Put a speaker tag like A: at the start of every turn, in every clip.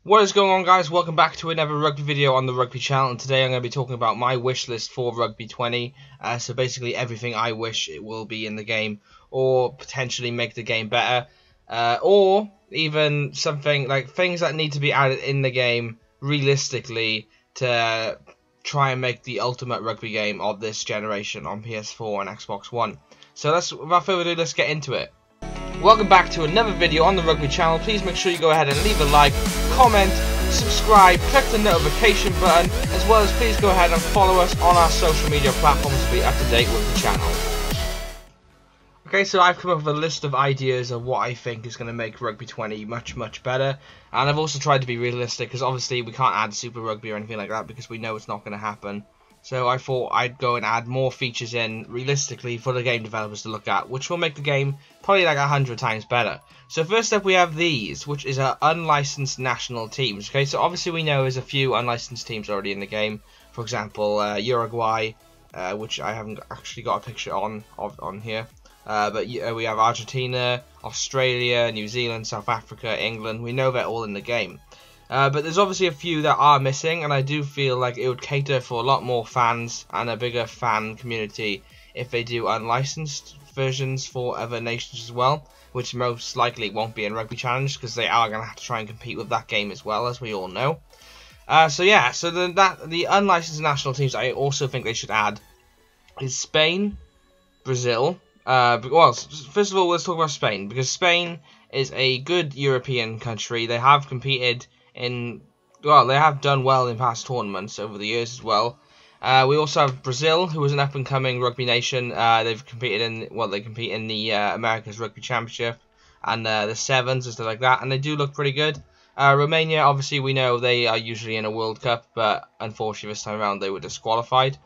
A: What is going on, guys? Welcome back to another rugby video on the Rugby channel, and today I'm going to be talking about my wish list for Rugby 20. So basically everything I wish it will be in the game, or potentially make the game better, or even something like things that need to be added in the game realistically to try and make the ultimate rugby game of this generation on PS4 and Xbox One. So without further ado, let's get into it. Welcome back to another video on the Rugby channel. Please make sure you go ahead and leave a like, comment, subscribe, click the notification button, as well as please go ahead and follow us on our social media platforms to be up to date with the channel. Okay, so I've come up with a list of ideas of what I think is going to make Rugby 20 much better, and I've also tried to be realistic because obviously we can't add Super Rugby or anything like that because we know it's not going to happen. So I thought I'd go and add more features in realistically for the game developers to look at, which will make the game probably like 100 times better. So first up we have these, which is our unlicensed national teams. Okay, so obviously we know there's a few unlicensed teams already in the game. For example, Uruguay, which I haven't actually got a picture on here. But we have Argentina, Australia, New Zealand, South Africa, England. We know they're all in the game. But there's obviously a few that are missing, and I do feel like it would cater for a lot more fans and a bigger fan community if they do unlicensed versions for other nations as well, which most likely won't be in Rugby Challenge because they are going to have to try and compete with that game as well, as we all know. So the unlicensed national teams I also think they should add is Spain, Brazil. Well, first of all, let's talk about Spain, because Spain is a good European country. They have competed they have done well in past tournaments over the years as well. We also have Brazil, who is an up-and-coming rugby nation. They've competed they compete in the America's Rugby Championship and the Sevens and stuff like that, and they do look pretty good. Romania, obviously, we know they are usually in a World Cup, but unfortunately this time around they were disqualified.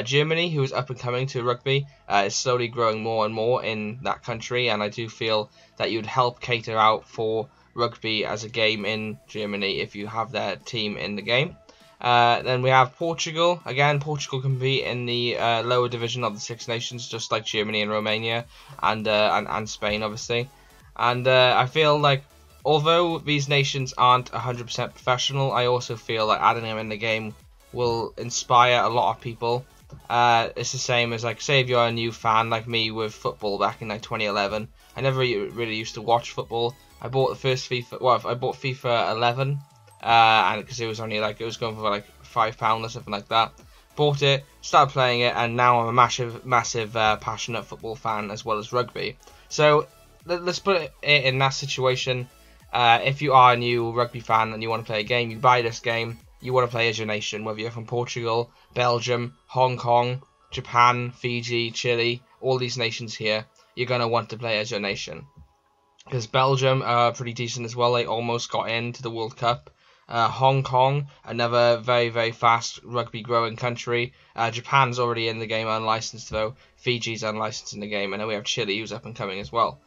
A: Germany, who is up-and-coming to rugby, is slowly growing more and more in that country, and I do feel that you'd help cater out for rugby as a game in Germany if you have their team in the game. Then we have Portugal. Again, Portugal compete in the lower division of the Six Nations, just like Germany and Romania, and Spain, obviously. And I feel like although these nations aren't 100% professional, I also feel like adding them in the game will inspire a lot of people. It's the same as, like, say if you're a new fan like me with football back in like 2011. I never really used to watch football. I bought the first FIFA. Well, I bought FIFA 11, and because it was only like it was going for like £5 or something like that. Bought it, started playing it, and now I'm a massive passionate football fan as well as rugby. So let's put it in that situation. If you are a new rugby fan and you want to play a game, you buy this game. You want to play as your nation, whether you're from Portugal, Belgium, Hong Kong, Japan, Fiji, Chile, all these nations here, you're going to want to play as your nation. Because Belgium are pretty decent as well, they almost got into the World Cup. Hong Kong, another very fast rugby growing country. Japan's already in the game, unlicensed though. Fiji's unlicensed in the game, and then we have Chile, who's up and coming as well.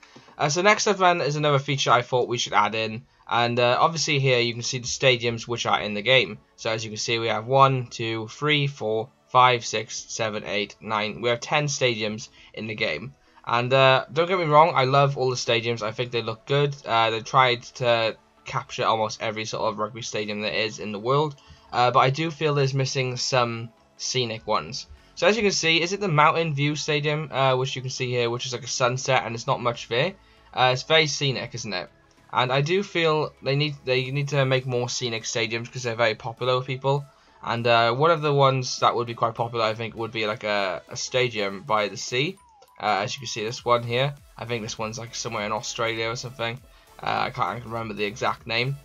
A: So next up then is another feature I thought we should add in. And obviously here you can see the stadiums which are in the game. So as you can see, we have 1, 2, 3, 4, 5, 6, 7, 8, 9. We have 10 stadiums in the game. And don't get me wrong, I love all the stadiums. I think they look good. They tried to capture almost every sort of rugby stadium there is in the world. But I do feel there's missing some scenic ones. So as you can see, is it the Mountain View Stadium, which you can see here, which is like a sunset and it's not much there. It's very scenic, isn't it? And I do feel they need to make more scenic stadiums because they're very popular with people. And one of the ones that would be quite popular, I think, would be like a stadium by the sea. As you can see, this one here. I think this one's like somewhere in Australia or something. I can't remember the exact name.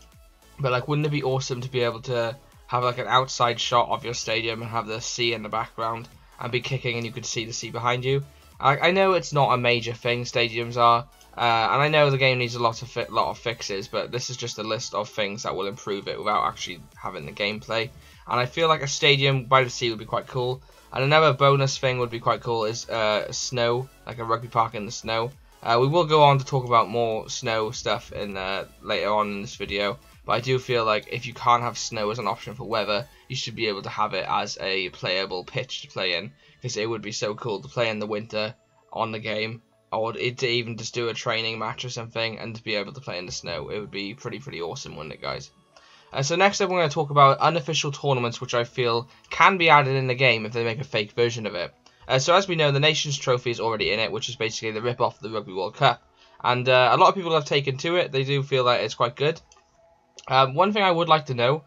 A: But like, wouldn't it be awesome to be able to have like an outside shot of your stadium and have the sea in the background and be kicking and you could see the sea behind you? I know it's not a major thing, stadiums are. And I know the game needs a lot of fixes, but this is just a list of things that will improve it without actually having the gameplay. And I feel like a stadium by the sea would be quite cool. And another bonus thing would be quite cool is snow, like a rugby park in the snow. We will go on to talk about more snow stuff in later on in this video, but I do feel like if you can't have snow as an option for weather, you should be able to have it as a playable pitch to play in, because it would be so cool to play in the winter on the game. or to even just do a training match or something and to be able to play in the snow. It would be pretty awesome, wouldn't it, guys? So next up we're going to talk about unofficial tournaments which I feel can be added in the game if they make a fake version of it. So as we know, the Nations Trophy is already in it, which is basically the rip-off of the Rugby World Cup. And a lot of people have taken to it. They do feel that it's quite good. One thing I would like to know,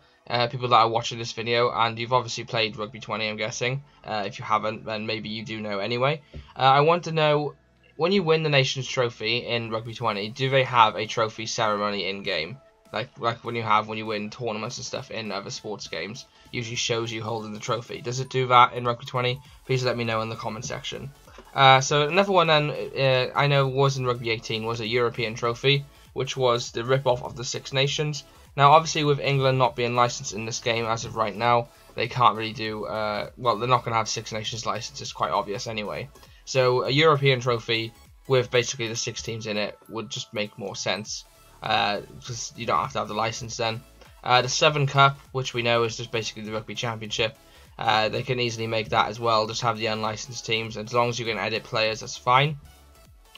A: people that are watching this video, and you've obviously played Rugby 20, I'm guessing. If you haven't, then maybe you do know anyway. I want to know, when you win the Nations Trophy in Rugby 20, do they have a trophy ceremony in-game? Like when you win tournaments and stuff in other sports games, usually shows you holding the trophy. Does it do that in Rugby 20? Please let me know in the comment section. So another one then, I know was in Rugby 18, was a European trophy, which was the rip-off of the Six Nations. Now obviously with England not being licensed in this game as of right now, they can't really do, well, they're not going to have Six Nations license, it's quite obvious anyway. So a European trophy with basically the 6 teams in it would just make more sense. Because you don't have to have the license then. The Southern Cup, which we know is just basically the Rugby Championship, they can easily make that as well, just have the unlicensed teams, and as long as you can edit players, that's fine.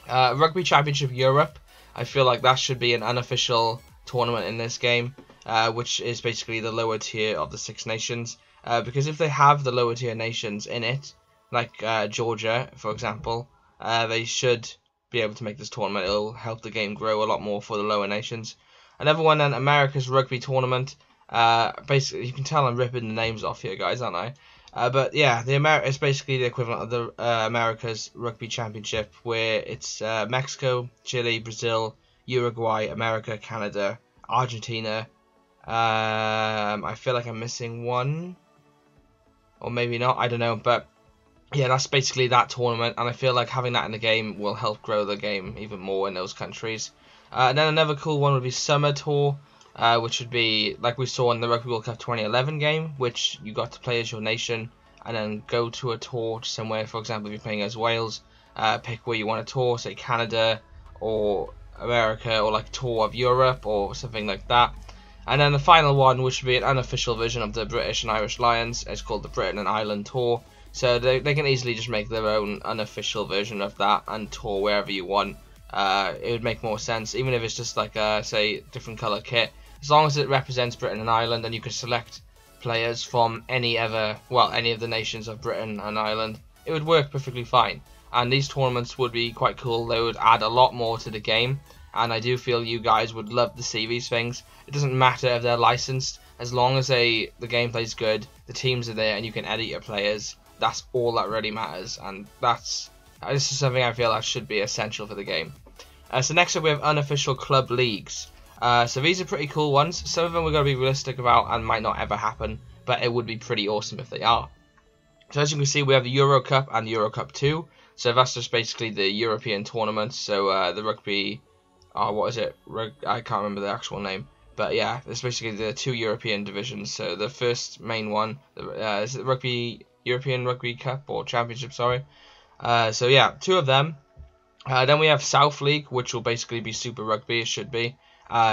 A: Rugby Championship Europe, I feel like that should be an unofficial tournament in this game, which is basically the lower tier of the Six Nations, because if they have the lower tier nations in it, like Georgia, for example, they should be able to make this tournament. It'll help the game grow a lot more for the lower nations. Another one then, America's Rugby Tournament. Basically, you can tell I'm ripping the names off here, guys, aren't I? But yeah, it's basically the equivalent of the America's Rugby Championship, where it's Mexico, Chile, Brazil, Uruguay, America, Canada, Argentina. I feel like I'm missing one, or maybe not. I don't know, but yeah, that's basically that tournament, and I feel like having that in the game will help grow the game even more in those countries. And then another cool one would be Summer Tour, which would be like we saw in the Rugby World Cup 2011 game, which you got to play as your nation and then go to a tour somewhere. For example, if you're playing as Wales, pick where you want to tour, say Canada or America, or like a tour of Europe or something like that. And then the final one, which would be an unofficial version of the British and Irish Lions, is called the Britain and Ireland Tour. So they can easily just make their own unofficial version of that and tour wherever you want. It would make more sense, even if it's just like say different colour kit. As long as it represents Britain and Ireland, and you could select players from any of the nations of Britain and Ireland, it would work perfectly fine. And these tournaments would be quite cool. They would add a lot more to the game, and I do feel you guys would love to see these things. It doesn't matter if they're licensed, as long as the gameplay's good, the teams are there, and you can edit your players. That's all that really matters, and this is something I feel that should be essential for the game. So next up we have unofficial club leagues. So these are pretty cool ones. Some of them we're going to be realistic about and might not ever happen, but it would be pretty awesome if they are. So as you can see, we have the Euro Cup and the Euro Cup 2. So that's just basically the European tournament. So the rugby, what is it? I can't remember the actual name. But yeah, it's basically the 2 European divisions. So the first main one is the European Rugby Cup or Championship, sorry. So yeah, 2 of them. Then we have South League, which will basically be Super Rugby. It should be.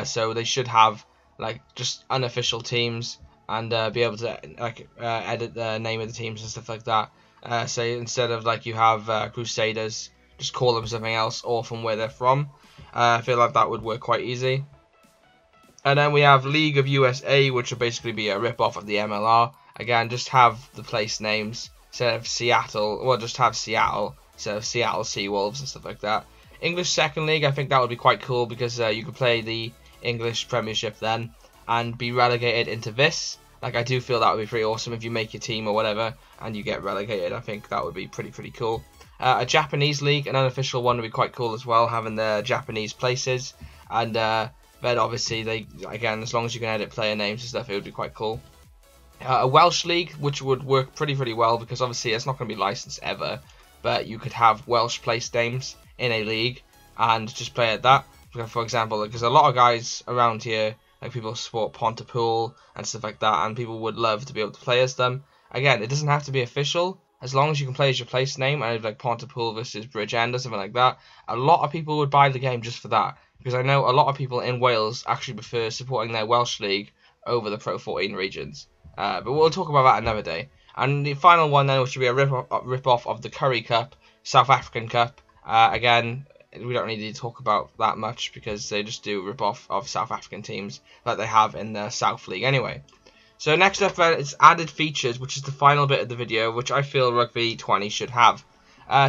A: So they should have like just unofficial teams and be able to like edit the name of the teams and stuff like that. Say instead of like you have Crusaders, just call them something else or from where they're from. I feel like that would work quite easy. And then we have League of USA, which will basically be a rip-off of the MLR. Again, just have the place names instead of Seattle, well, just have Seattle instead of Seattle Seawolves and stuff like that. English Second League, I think that would be quite cool because you could play the English Premiership then and be relegated into this. Like, I do feel that would be pretty awesome if you make your team or whatever and you get relegated. I think that would be pretty cool. A Japanese League, an unofficial one, would be quite cool as well, having the Japanese places. And then obviously, again, as long as you can edit player names and stuff, it would be quite cool. A Welsh League, which would work pretty well because obviously it's not going to be licensed ever, but you could have Welsh place names in a league and just play at that. For example, because a lot of guys around here, like people support Pontypool and stuff like that, and people would love to be able to play as them. Again, it doesn't have to be official, as long as you can play as your place name, and like Pontypool versus Bridgend or something like that. A lot of people would buy the game just for that, because I know a lot of people in Wales actually prefer supporting their Welsh league over the Pro 14 regions. But we'll talk about that another day. And the final one then, which would be a rip-off of the Curry Cup, South African Cup. Again, we don't really need to talk about that much because they just do rip off of South African teams that they have in the South League anyway. So next up is added features, which is the final bit of the video, which I feel Rugby 20 should have.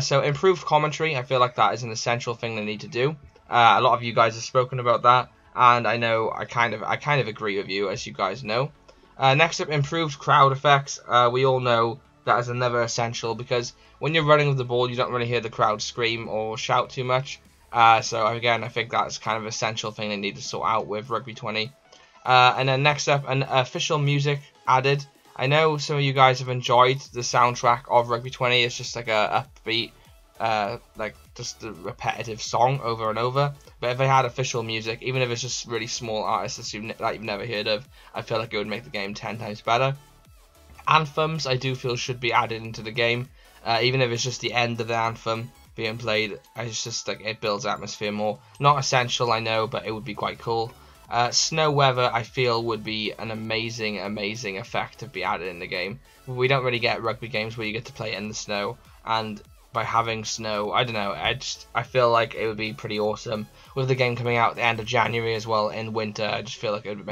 A: So improved commentary, I feel like that is an essential thing they need to do. A lot of you guys have spoken about that, and I know I kind of agree with you, as you guys know. Next up, improved crowd effects. We all know that is another essential, because when you're running with the ball, you don't really hear the crowd scream or shout too much. So again, I think that's kind of an essential thing they need to sort out with Rugby 20. And then next up, an official music added. I know some of you guys have enjoyed the soundtrack of Rugby 20. It's just like a upbeat, like just a repetitive song over and over. But if they had official music, even if it's just really small artists that you've never heard of, I feel like it would make the game 10 times better. Anthems, I do feel, should be added into the game. Even if it's just the end of the anthem being played, it's just like it builds atmosphere more. Not essential, I know, but it would be quite cool. Snow weather, I feel, would be an amazing effect to be added in the game. We don't really get rugby games where you get to play in the snow, and by having snow, I don't know, I feel like it would be pretty awesome. With the game coming out at the end of January as well in winter, I just feel like it would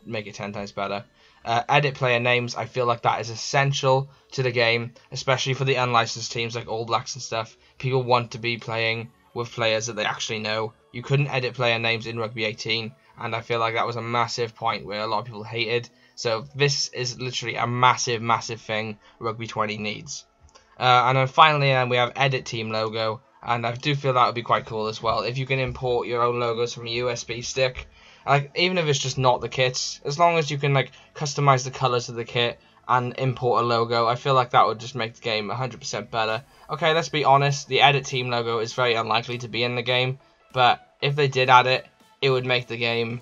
A: make it 10 times better. Edit player names, I feel like that is essential to the game, especially for the unlicensed teams like All Blacks and stuff. People want to be playing with players that they actually know. You couldn't edit player names in Rugby 18, and I feel like that was a massive point where a lot of people hated. So this is literally a massive thing Rugby 20 needs. And then finally we have edit team logo, and I do feel that would be quite cool as well. If you can import your own logos from a USB stick, like even if it's just not the kits, as long as you can like customize the colors of the kit and import a logo, I feel like that would just make the game 100% better. Okay, let's be honest, the edit team logo is very unlikely to be in the game, but if they did add it, it would make the game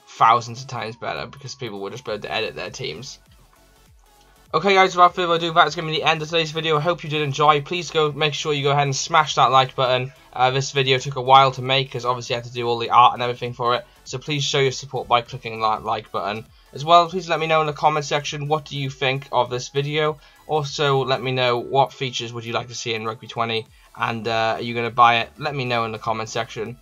A: thousands of times better because people would just be able to edit their teams. Okay guys, without further ado, that's going to be the end of today's video. I hope you did enjoy. Please make sure you go ahead and smash that like button. This video took a while to make because obviously I had to do all the art and everything for it. So please show your support by clicking that like button. As well, please let me know in the comment section what do you think of this video. Also, let me know what features would you like to see in Rugby 20, and are you going to buy it? Let me know in the comment section.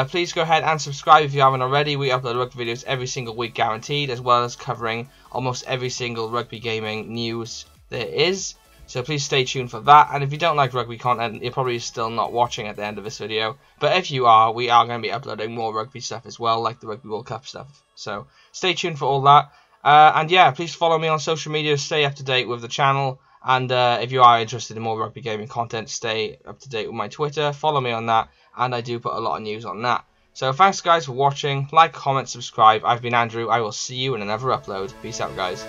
A: Please go ahead and subscribe if you haven't already. We upload rugby videos every single week guaranteed, as well as covering almost every single rugby gaming news there is. So please stay tuned for that. And if you don't like rugby content, you're probably still not watching at the end of this video. But if you are, we are going to be uploading more rugby stuff as well, like the Rugby World Cup stuff. So stay tuned for all that. And yeah, please follow me on social media to stay up to date with the channel. And if you are interested in more rugby gaming content, stay up to date with my Twitter. Follow me on that. And I do put a lot of news on that. So thanks guys for watching. Like, comment, subscribe. I've been Andrew. I will see you in another upload. Peace out guys.